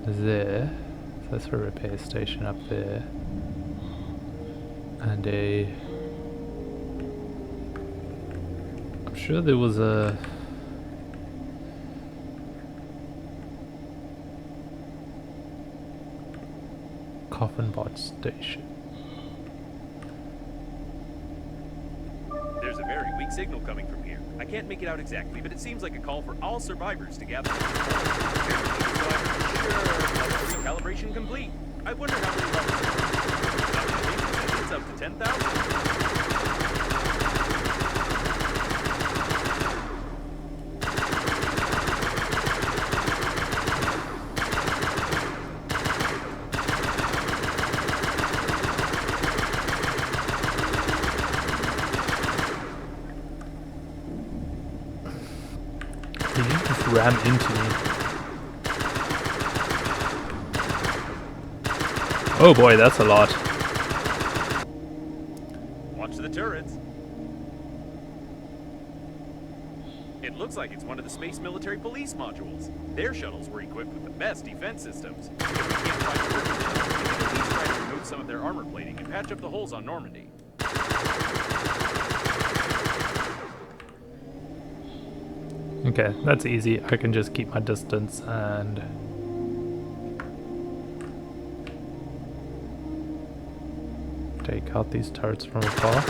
There. That's a repair station up there. And I'm sure there was a... coffin bot station. There's a very weak signal coming from here. I can't make it out exactly, but it seems like a call for all survivors to gather. Recalibration complete. I wonder how many levels. It's up to 10,000. Did you just ram into me? Oh boy, that's a lot. Watch the turrets. It looks like it's one of the Space Military Police modules. Their shuttles were equipped with the best defense systems. If we can't find a working shuttle, we can at least try to remove some of their armor plating and patch up the holes on Normandy. Okay, that's easy. I can just keep my distance and... take out these turrets from afar.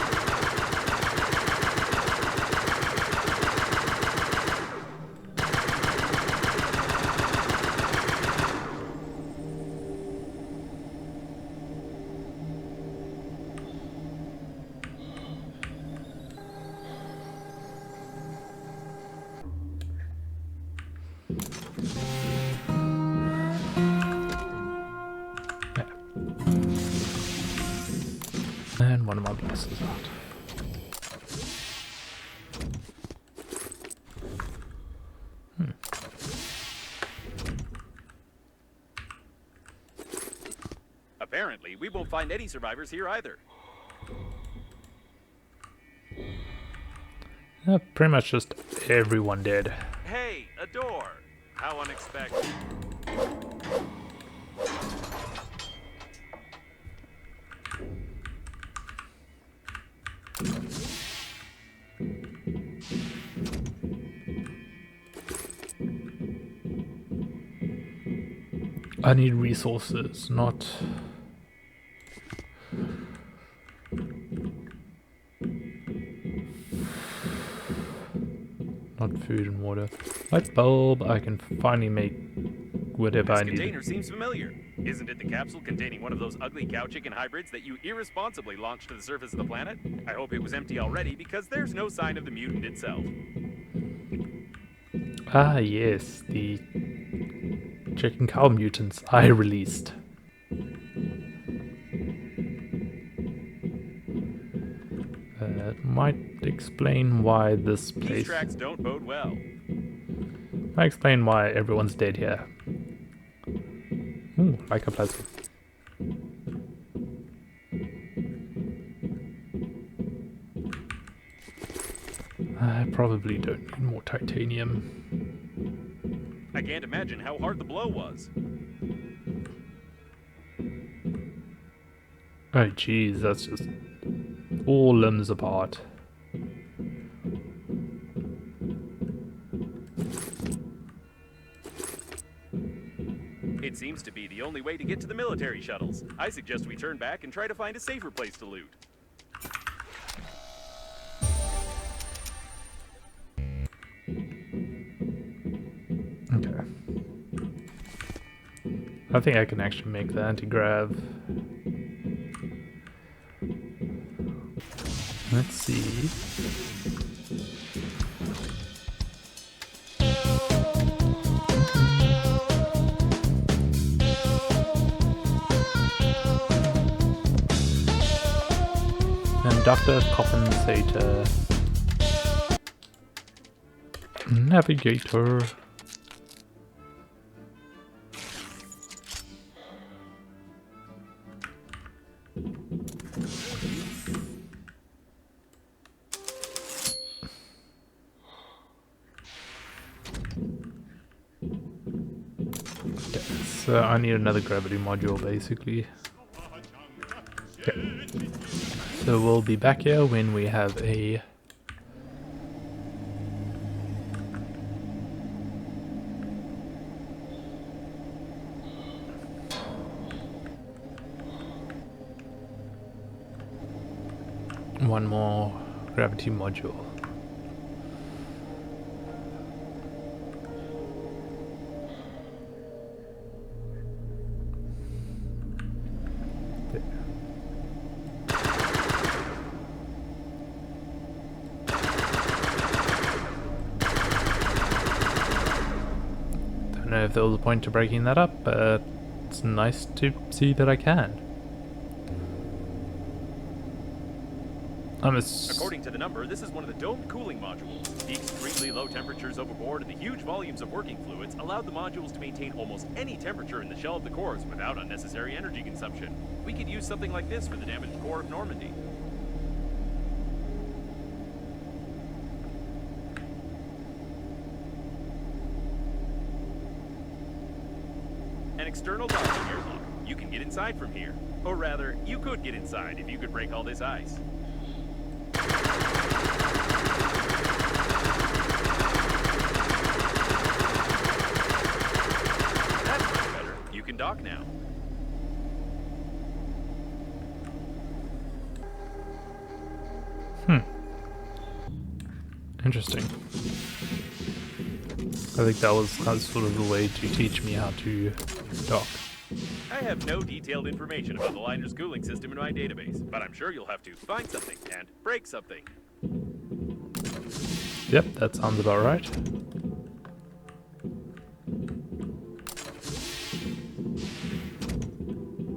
And one of my bosses out. Apparently, we won't find any survivors here either. Pretty much just everyone dead. Hey, a door! How unexpected. I need resources, not... not food and water. Light bulb, I can finally make whatever I This need. container seems familiar. Isn't it the capsule containing one of those ugly cow chicken hybrids that you irresponsibly launched to the surface of the planet? I hope it was empty already, because there's no sign of the mutant itself. Ah yes, the chicken cow mutants I released. That might explain why this These place... tracks don't bode well. I explain why everyone's dead here. Ooh, like a plasma. I probably don't need more titanium. I can't imagine how hard the blow was. Oh jeez, that's just all limbs apart. It seems to be the only way to get to the military shuttles. I suggest we turn back and try to find a safer place to loot. Okay. I think I can actually make the anti-grav. Let's see. Inductor, compensator, navigator. So I need another gravity module, basically. Yep. So we'll be back here when we have a... one more gravity module. Don't know if there was a point to breaking that up, but it's nice to see that I can. According to the number, this is one of the domed cooling modules. The extremely low temperatures overboard and the huge volumes of working fluids allowed the modules to maintain almost any temperature in the shell of the cores without unnecessary energy consumption. We could use something like this for the damaged core of Normandy. An external docking airlock. You can get inside from here. Or rather, you could get inside if you could break all this ice. That's much better. You can dock now. Interesting. I think that was sort of the way to teach me how to dock. I have no detailed information about the liner's cooling system in my database, but I'm sure you'll have to find something and break something. Yep, that sounds about right.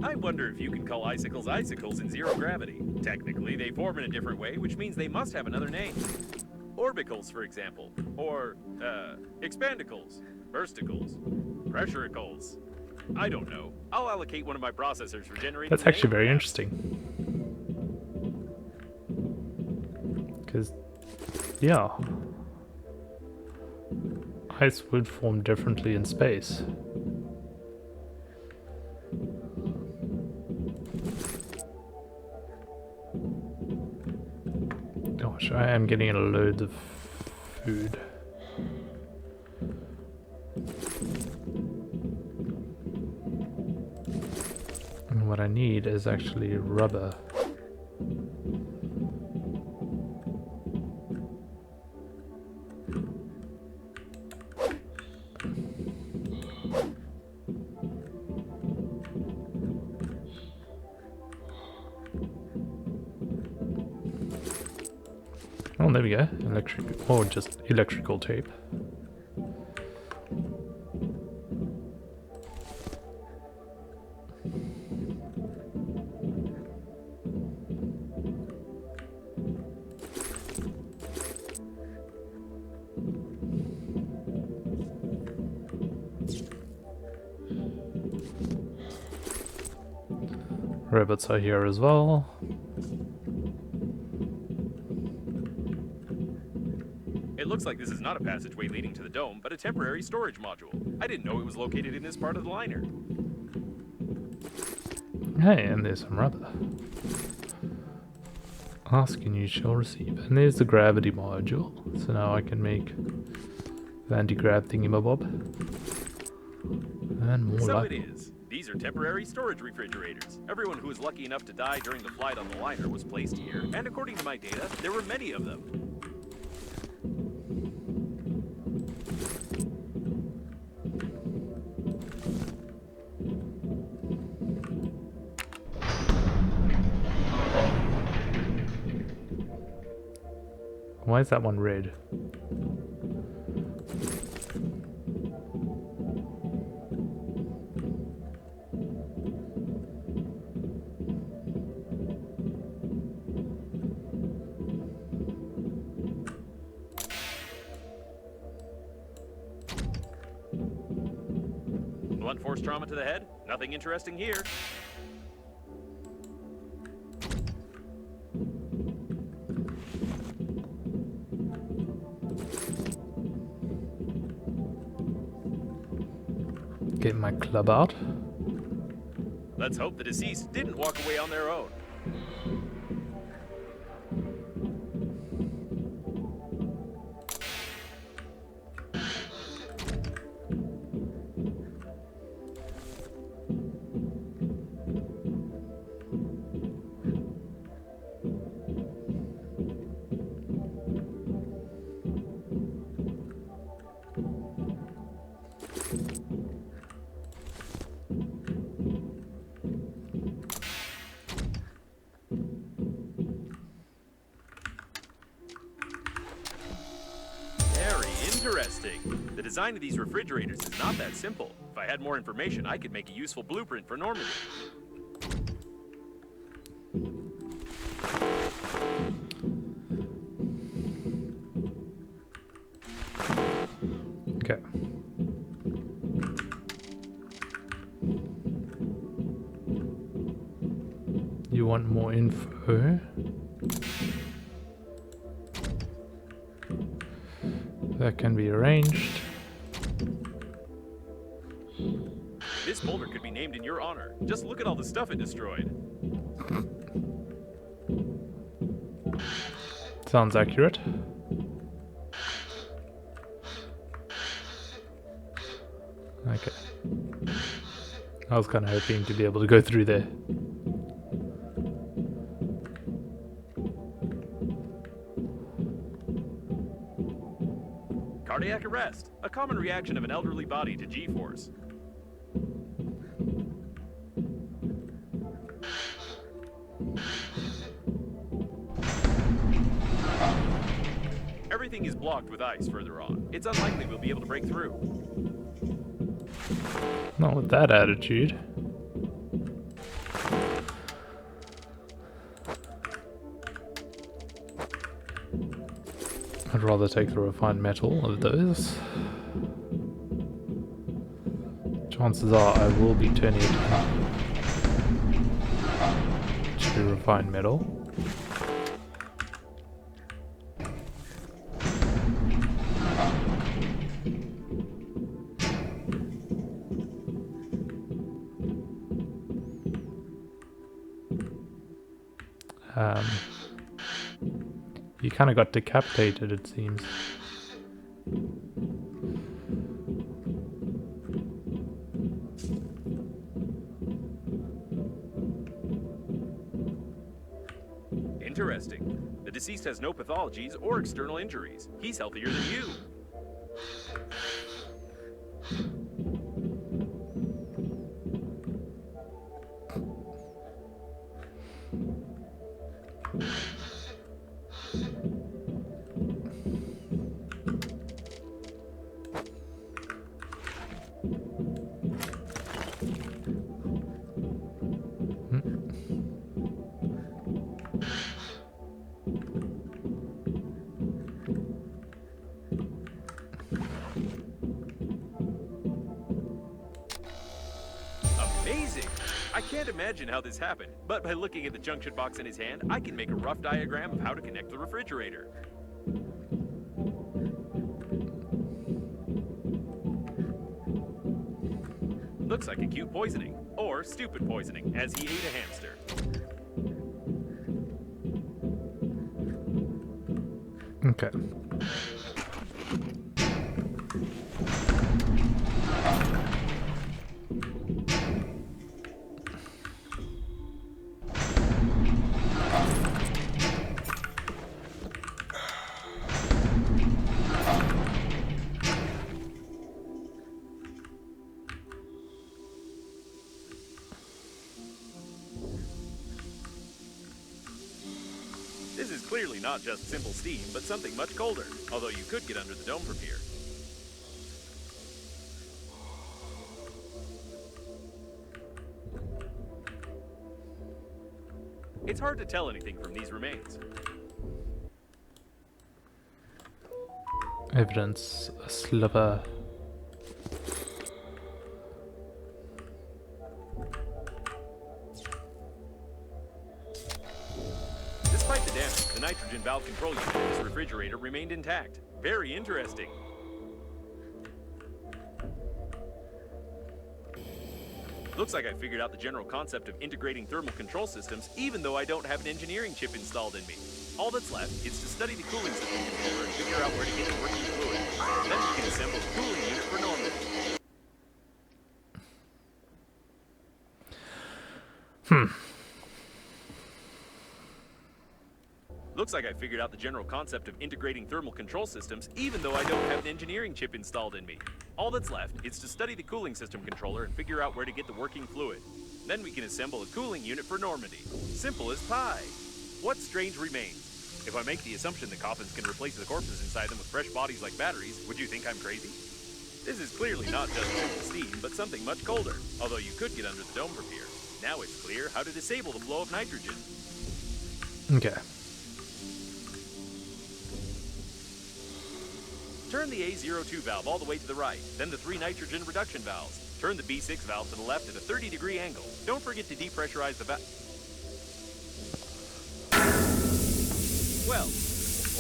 I wonder if you can call icicles icicles in zero gravity. Technically, they form in a different way, which means they must have another name. Orbicles, for example. Or, expandicles, bursticles, pressuricles. I don't know. I'll allocate one of my processors for generating... That's actually very interesting. Because, yeah, ice would form differently in space. Gosh, I am getting a load of food. And what I need is actually rubber. Oh, there we go. Electric, or just electrical tape. Robots are here as well. It looks like this is not a passageway leading to the dome, but a temporary storage module. I didn't know it was located in this part of the liner. Hey, and there's some rubber. Ask and you shall receive. And there's the gravity module. So now I can make the anti-grav thingy-mabob. And more So life. it is. These are temporary storage refrigerators. Everyone who was lucky enough to die during the flight on the liner was placed here, and according to my data, there were many of them. Why is that one red? Blunt force trauma to the head? Nothing interesting here. get my club out. Let's hope the deceased didn't walk away on their own. Interesting. The design of these refrigerators is not that simple. If I had more information, I could make a useful blueprint for Normandy. Okay. You want more info? That can be arranged. This boulder could be named in your honor. Just look at all the stuff it destroyed. Sounds accurate. Okay. I was kind of hoping to be able to go through there. Cardiac arrest, a common reaction of an elderly body to G-force. Everything is blocked with ice further on. It's unlikely we'll be able to break through. Not with that attitude. I'd rather take the refined metal of those. Chances are I will be turning it to refined metal. You kind of got decapitated, it seems. Interesting. The deceased has no pathologies or external injuries. He's healthier than you. Amazing! I can't imagine how this happened, but by looking at the junction box in his hand, I can make a rough diagram of how to connect the refrigerator. Looks like acute poisoning, or stupid poisoning, as he ate a hamster. Okay. This is clearly not just simple steam, but something much colder, although you could get under the dome from here. It's hard to tell anything from these remains. Evidence, a sliver. Despite the damage, the nitrogen valve control unit in this refrigerator remained intact. Very interesting. Looks like I figured out the general concept of integrating thermal control systems, even though I don't have an engineering chip installed in me. All that's left is to study the cooling system controller and figure out where to get the working fluid. Then we can assemble a cooling unit for Normandy. Looks like I figured out the general concept of integrating thermal control systems, even though I don't have an engineering chip installed in me. All that's left is to study the cooling system controller and figure out where to get the working fluid. Then we can assemble a cooling unit for Normandy. Simple as pie. What strange remains? If I make the assumption that coffins can replace the corpses inside them with fresh bodies like batteries, would you think I'm crazy? This is clearly not just simple steam, but something much colder, although you could get under the dome from here. Now it's clear how to disable the flow of nitrogen. Okay. Turn the A02 valve all the way to the right, then the 3 nitrogen reduction valves. Turn the B6 valve to the left at a 30-degree angle. Don't forget to depressurize the valve. Well,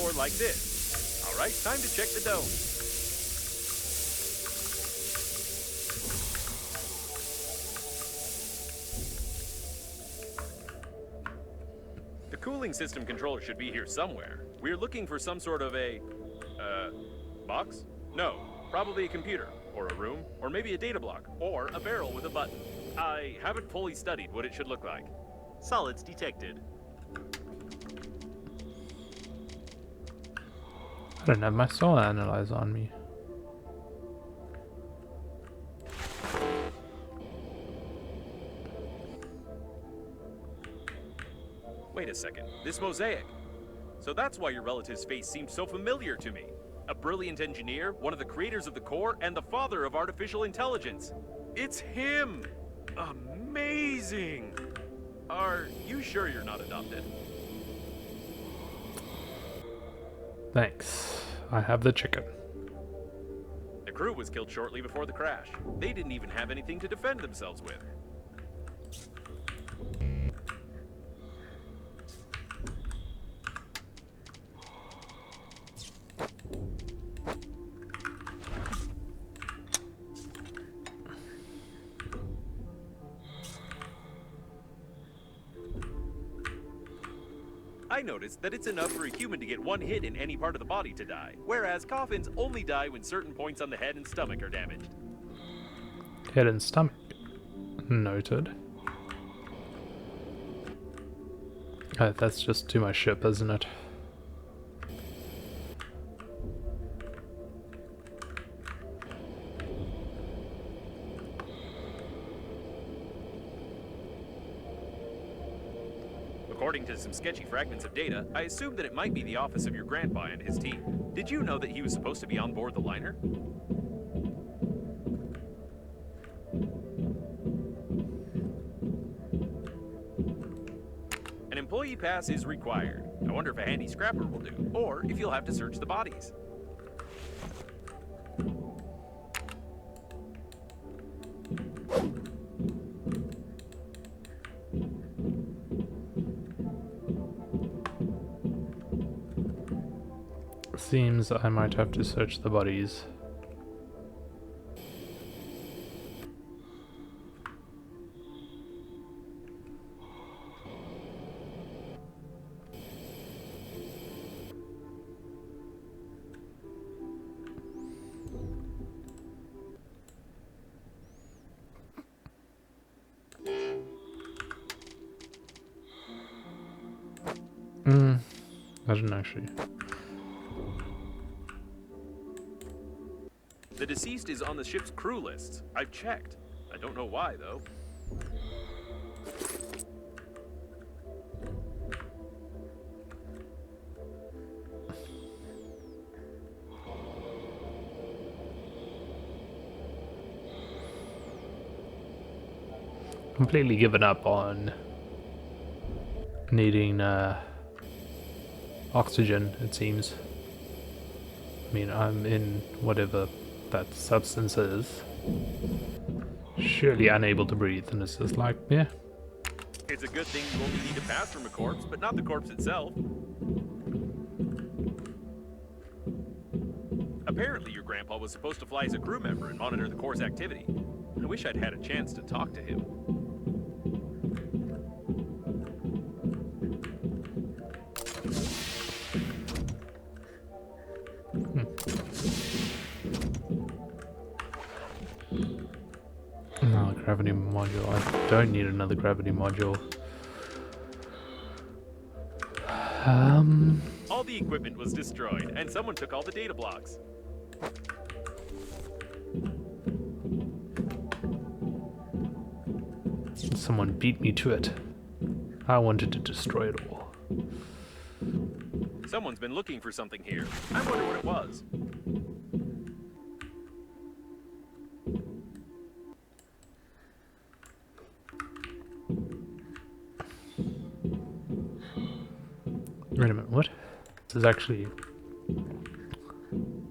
or like this. All right, time to check the dome. The cooling system controller should be here somewhere. We're looking for some sort of a, box? No, probably a computer, or a room, or maybe a data block, or a barrel with a button. I haven't fully studied what it should look like. Solids detected. I don't have my soul analyzer on me. Wait a second, this mosaic. So that's why your relative's face seemed so familiar to me. A brilliant engineer, one of the creators of the core, and the father of artificial intelligence. It's him! Amazing! Are you sure you're not adopted? Thanks. I have the chicken. The crew was killed shortly before the crash. They didn't even have anything to defend themselves with. I noticed that it's enough for a human to get one hit in any part of the body to die, whereas coffins only die when certain points on the head and stomach are damaged. Head and stomach. Noted. That's just to my ship, isn't it? According to some sketchy fragments of data, I assumed that it might be the office of your grandpa and his team. Did you know that he was supposed to be on board the liner? An employee pass is required. I wonder if a handy scrapper will do, or if you'll have to search the bodies. Seems I might have to search the bodies. I don't actually. The deceased is on the ship's crew list. I've checked. I don't know why, though. Completely given up on needing oxygen, it seems. I mean, I'm in whatever that substance is, surely unable to breathe, and it's just like, yeah. It's a good thing you only need to pass from a corpse, but not the corpse itself. Apparently your grandpa was supposed to fly as a crew member and monitor the core's activity. I wish I'd had a chance to talk to him. No, gravity module. I don't need another gravity module. All the equipment was destroyed, and someone took all the data blocks. Someone beat me to it. I wanted to destroy it all. Someone's been looking for something here. I wonder what it was. Wait a minute, what? This is actually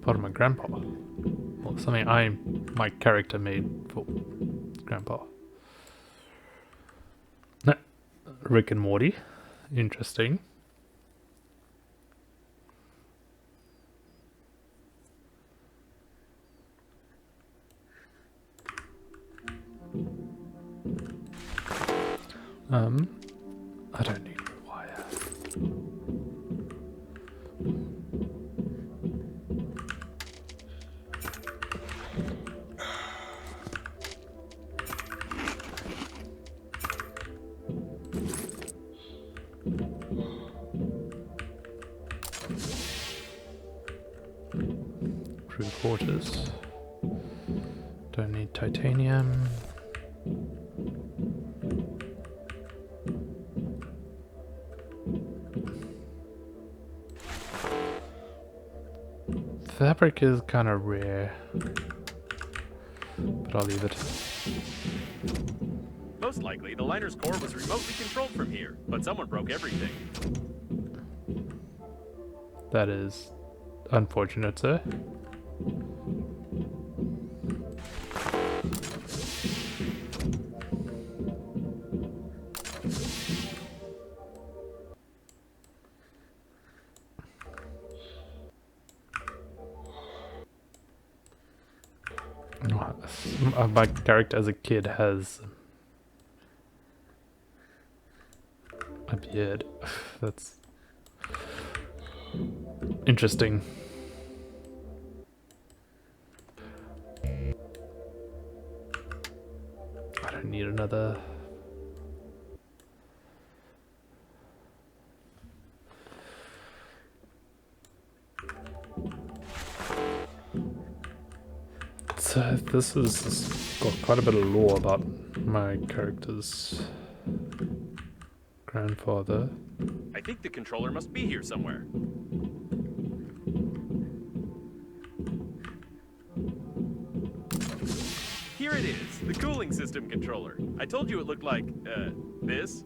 part of my grandpa. Well, something my character made for grandpa. No, Rick and Morty. Interesting. I don't need a wire. Crew quarters. Don't need titanium. Fabric is kind of rare, but I'll leave it. Most likely, the liner's core was remotely controlled from here, but someone broke everything. That is unfortunate, sir. My character as a kid has a beard. That's interesting. I don't need another. So this has got quite a bit of lore about my character's grandfather. I think the controller must be here somewhere. Here it is, the cooling system controller. I told you it looked like, this.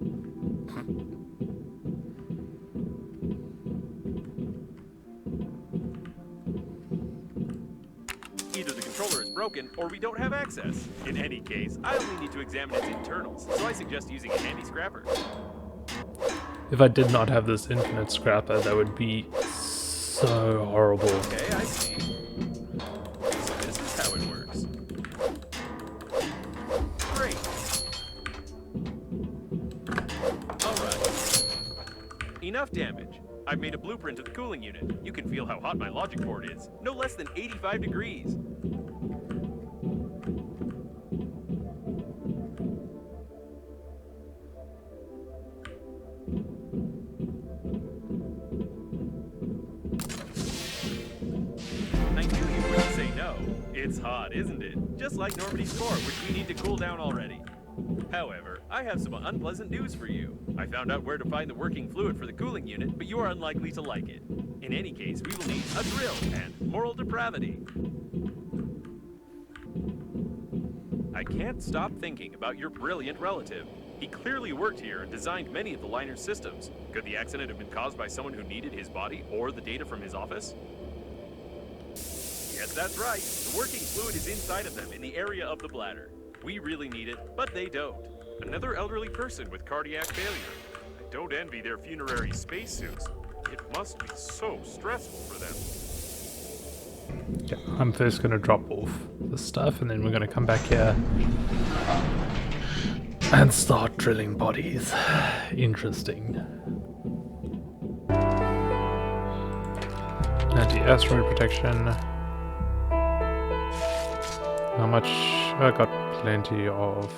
Either the controller is broken, or we don't have access. In any case, I only need to examine its internals, so I suggest using a handy scrapper. If I did not have this infinite scrapper, that would be so horrible. Okay, I see. So this is how it works. Great. Alright. Enough damage. I've made a blueprint of the cooling unit. You can feel how hot my logic board is. No less than 85 degrees. I knew you wouldn't say no. It's hot, isn't it? Just like Normandy's core, which we need to cool down already. However, I have some unpleasant news for you. I found out where to find the working fluid for the cooling unit, but you are unlikely to like it. In any case, we will need a drill and moral depravity. I can't stop thinking about your brilliant relative. He clearly worked here and designed many of the liner's systems. Could the accident have been caused by someone who needed his body or the data from his office? Yes, that's right. The working fluid is inside of them in the area of the bladder. We really need it, but they don't. Another elderly person with cardiac failure. I don't envy their funerary spacesuits. It must be so stressful for them. Yeah, I'm first going to drop off the stuff and then we're going to come back here and start drilling bodies. Interesting. Anti-asteroid protection. How much? I got plenty of.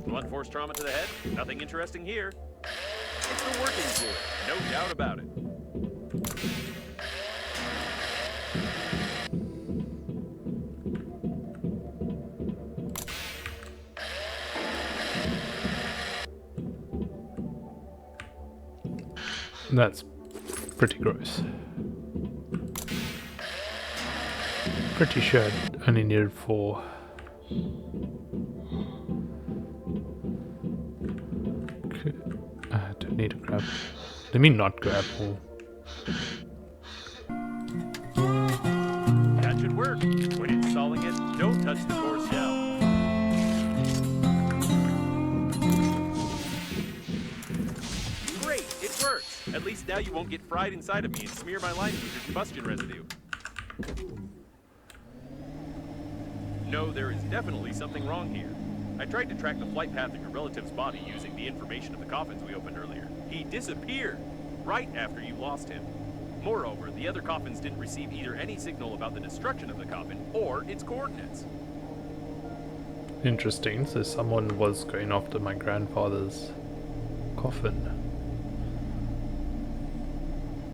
Blunt force trauma to the head? Nothing interesting here. It's the working fluid, no doubt about it. That's pretty gross. Pretty sure I only needed 4. I don't need to grab. Let me not grab all. That should work. When installing it, don't touch the core shell. Great, it works. At least now you won't get fried inside of me and smear my lining with your combustion residue. No, there is definitely something wrong here. I tried to track the flight path of your relative's body using the information of the coffins we opened earlier. He disappeared right after you lost him. Moreover, the other coffins didn't receive either any signal about the destruction of the coffin or its coordinates. Interesting, so someone was going after my grandfather's coffin.